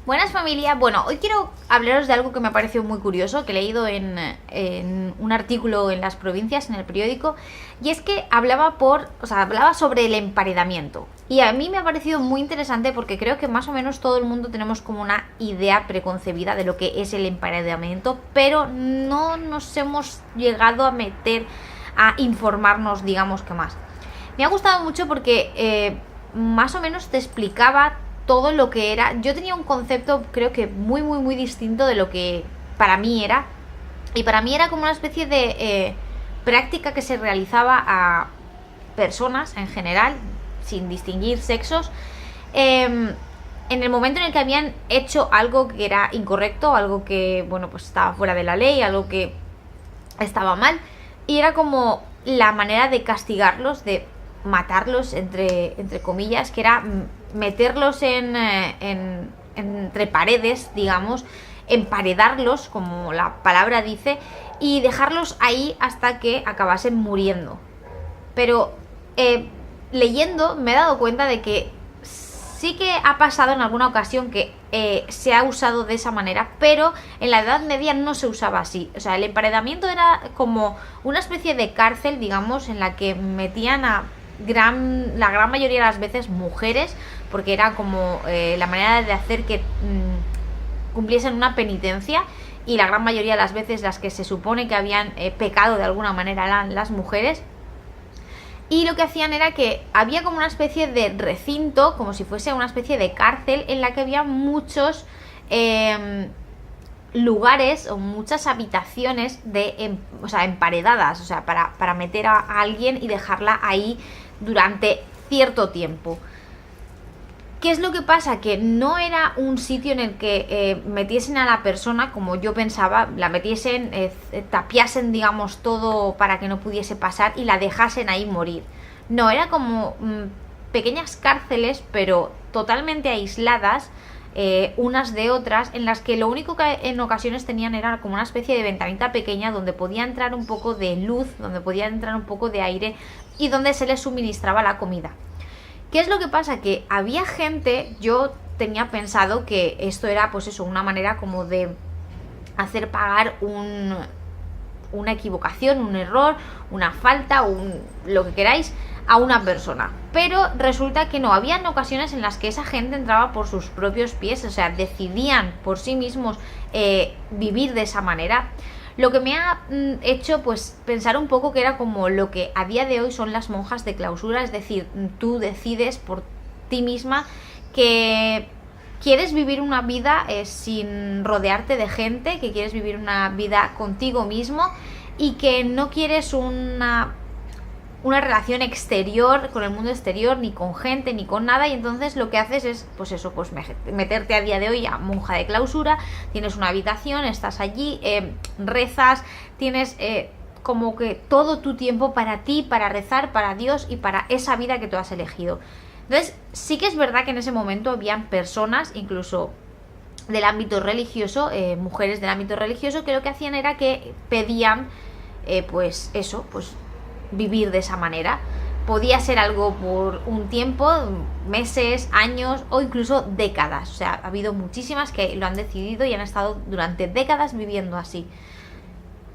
Buenas familia, bueno, hoy quiero hablaros de algo que me ha parecido muy curioso, que he leído en un artículo en Las Provincias, en el periódico, y es que hablaba sobre el emparedamiento. Y a mí me ha parecido muy interesante porque creo que más o menos todo el mundo tenemos como una idea preconcebida de lo que es el emparedamiento, pero no nos hemos llegado a meter a informarnos, digamos que más. Me ha gustado mucho porque más o menos te explicaba todo lo que era. Yo tenía un concepto creo que muy distinto de lo que para mí era, y para mí era como una especie de práctica que se realizaba a personas en general, sin distinguir sexos, en el momento en el que habían hecho algo que era incorrecto, algo que, bueno, pues estaba fuera de la ley, algo que estaba mal, y era como la manera de castigarlos, de matarlos, entre comillas, que era meterlos entre paredes, digamos, emparedarlos, como la palabra dice, y dejarlos ahí hasta que acabasen muriendo. Pero leyendo me he dado cuenta de que sí que ha pasado en alguna ocasión que se ha usado de esa manera, pero en la Edad Media no se usaba así. O sea, el emparedamiento era como una especie de cárcel, digamos, en la que metían a la gran mayoría de las veces mujeres, porque era como la manera de hacer que cumpliesen una penitencia, y la gran mayoría de las veces las que se supone que habían pecado de alguna manera eran las mujeres. Y lo que hacían era que había como una especie de recinto, como si fuese una especie de cárcel, en la que había muchos lugares o muchas habitaciones emparedadas, o sea, para meter a alguien y dejarla ahí durante cierto tiempo. ¿Qué es lo que pasa? Que no era un sitio en el que metiesen a la persona como yo pensaba, la metiesen, tapiasen, digamos, todo para que no pudiese pasar y la dejasen ahí morir. No, era como pequeñas cárceles, pero totalmente aisladas unas de otras, en las que lo único que en ocasiones tenían era como una especie de ventanita pequeña donde podía entrar un poco de luz, donde podía entrar un poco de aire y donde se les suministraba la comida. ¿Qué es lo que pasa? Que había gente, yo tenía pensado que esto era pues eso, una manera como de hacer pagar una equivocación, un error, una falta, lo que queráis, a una persona. Pero resulta que no, habían ocasiones en las que esa gente entraba por sus propios pies, o sea, decidían por sí mismos vivir de esa manera. Lo que me ha hecho pues pensar un poco que era como lo que a día de hoy son las monjas de clausura, es decir, tú decides por ti misma que quieres vivir una vida sin rodearte de gente, que quieres vivir una vida contigo mismo y que no quieres una relación exterior con el mundo exterior, ni con gente, ni con nada, y entonces lo que haces es, pues eso, pues meterte a día de hoy a monja de clausura, tienes una habitación, estás allí, rezas, tienes como que todo tu tiempo para ti, para rezar, para Dios y para esa vida que tú has elegido. Entonces, sí que es verdad que en ese momento habían personas, incluso del ámbito religioso, mujeres del ámbito religioso, que lo que hacían era que pedían, pues eso, pues vivir de esa manera. Podía ser algo por un tiempo, meses, años o incluso décadas. O sea, ha habido muchísimas que lo han decidido y han estado durante décadas viviendo así.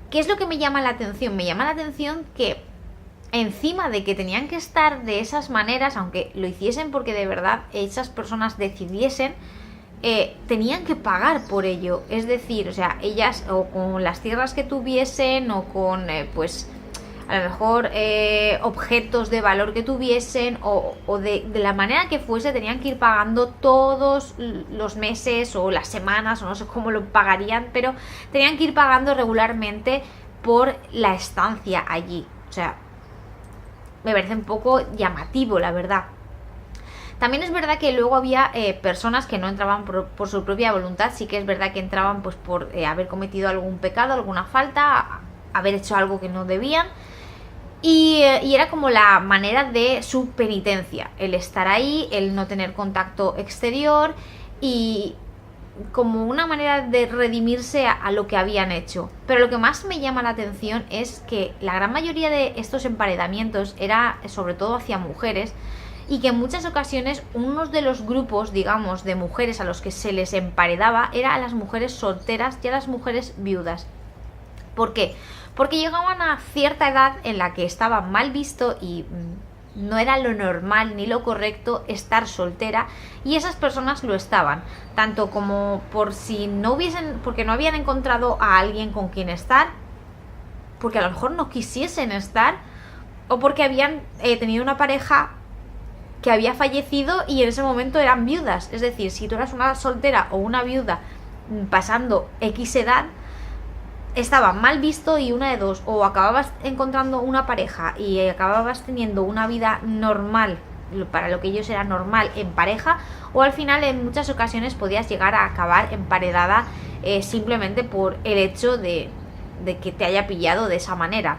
¿Qué es lo que me llama la atención? Me llama la atención que encima de que tenían que estar de esas maneras, aunque lo hiciesen porque de verdad esas personas decidiesen, tenían que pagar por ello. Es decir, o sea, ellas o con las tierras que tuviesen o con pues a lo mejor objetos de valor que tuviesen o de la manera que fuese, tenían que ir pagando todos los meses o las semanas, o no sé cómo lo pagarían, pero tenían que ir pagando regularmente por la estancia allí. O sea, me parece un poco llamativo, la verdad. También es verdad que luego había personas que no entraban por su propia voluntad. Sí que es verdad que entraban pues por haber cometido algún pecado, alguna falta, haber hecho algo que no debían. Y era como la manera de su penitencia, el estar ahí, el no tener contacto exterior y como una manera de redimirse a lo que habían hecho. Pero lo que más me llama la atención es que la gran mayoría de estos emparedamientos era sobre todo hacia mujeres, y que en muchas ocasiones uno de los grupos, digamos, de mujeres a los que se les emparedaba era a las mujeres solteras y a las mujeres viudas. ¿Por qué? Porque llegaban a cierta edad en la que estaba mal visto y no era lo normal ni lo correcto estar soltera, y esas personas lo estaban, tanto como por si no hubiesen, porque no habían encontrado a alguien con quien estar, porque a lo mejor no quisiesen estar, o porque habían tenido una pareja que había fallecido y en ese momento eran viudas. Es decir, si tú eras una soltera o una viuda pasando X edad, estaba mal visto, y una de dos: o acababas encontrando una pareja y acababas teniendo una vida normal, para lo que ellos era normal, en pareja, o al final en muchas ocasiones podías llegar a acabar emparedada simplemente por el hecho de que te haya pillado de esa manera.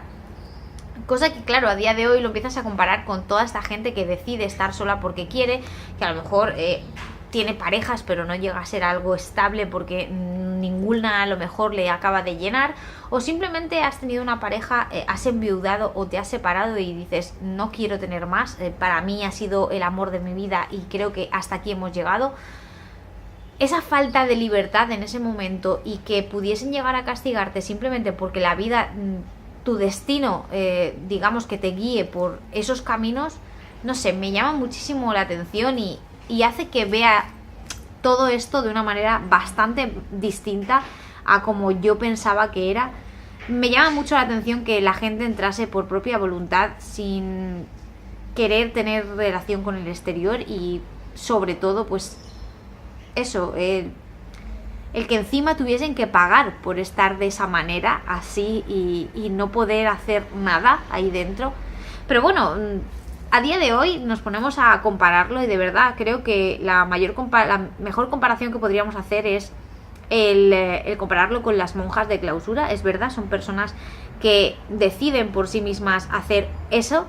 Cosa que, claro, a día de hoy lo empiezas a comparar con toda esta gente que decide estar sola porque quiere, que a lo mejor tiene parejas pero no llega a ser algo estable porque ninguna a lo mejor le acaba de llenar, o simplemente has tenido una pareja, has enviudado o te has separado y dices no quiero tener más, para mí ha sido el amor de mi vida y creo que hasta aquí hemos llegado. Esa falta de libertad en ese momento, y que pudiesen llegar a castigarte simplemente porque la vida, tu destino, digamos, que te guíe por esos caminos, no sé, me llama muchísimo la atención y hace que vea todo esto de una manera bastante distinta a como yo pensaba que era. Me llama mucho la atención que la gente entrase por propia voluntad sin querer tener relación con el exterior, y sobre todo pues eso, el que encima tuviesen que pagar por estar de esa manera así y no poder hacer nada ahí dentro. Pero bueno, a día de hoy nos ponemos a compararlo y de verdad creo que la mejor comparación que podríamos hacer es el compararlo con las monjas de clausura. Es verdad, son personas que deciden por sí mismas hacer eso,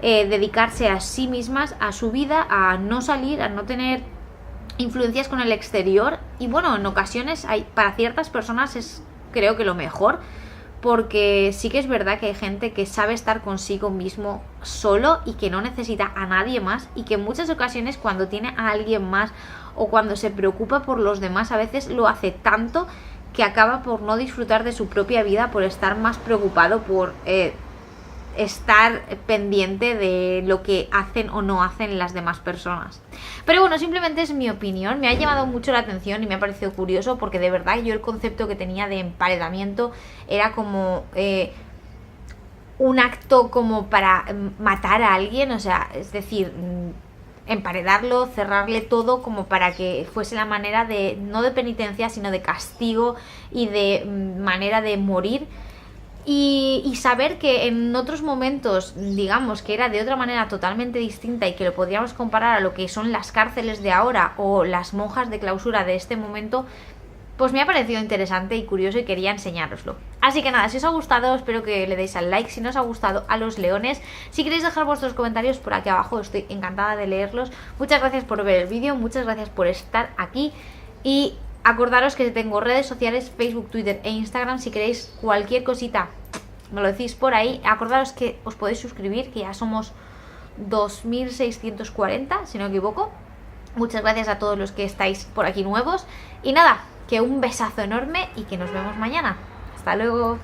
dedicarse a sí mismas, a su vida, a no salir, a no tener influencias con el exterior, y bueno, en ocasiones para ciertas personas es, creo que lo mejor, porque sí que es verdad que hay gente que sabe estar consigo mismo solo y que no necesita a nadie más, y que en muchas ocasiones cuando tiene a alguien más o cuando se preocupa por los demás, a veces lo hace tanto que acaba por no disfrutar de su propia vida, por estar más preocupado por estar pendiente de lo que hacen o no hacen las demás personas. Pero bueno, simplemente es mi opinión, me ha llamado mucho la atención y me ha parecido curioso, porque de verdad yo el concepto que tenía de emparedamiento era como un acto como para matar a alguien, o sea, es decir, emparedarlo, cerrarle todo como para que fuese la manera de, no de penitencia, sino de castigo y de manera de morir. Y saber que en otros momentos, digamos, que era de otra manera totalmente distinta y que lo podríamos comparar a lo que son las cárceles de ahora o las monjas de clausura de este momento, pues me ha parecido interesante y curioso y quería enseñároslo. Así que nada, si os ha gustado, espero que le deis al like. Si no os ha gustado, a los leones. Si queréis dejar vuestros comentarios por aquí abajo, estoy encantada de leerlos. Muchas gracias por ver el vídeo, muchas gracias por estar aquí, y acordaros que tengo redes sociales, Facebook, Twitter e Instagram. Si queréis cualquier cosita, me lo decís por ahí. Acordaros que os podéis suscribir, que ya somos 2640, si no me equivoco. Muchas gracias a todos los que estáis por aquí nuevos. Y nada, que un besazo enorme y que nos vemos mañana. Hasta luego.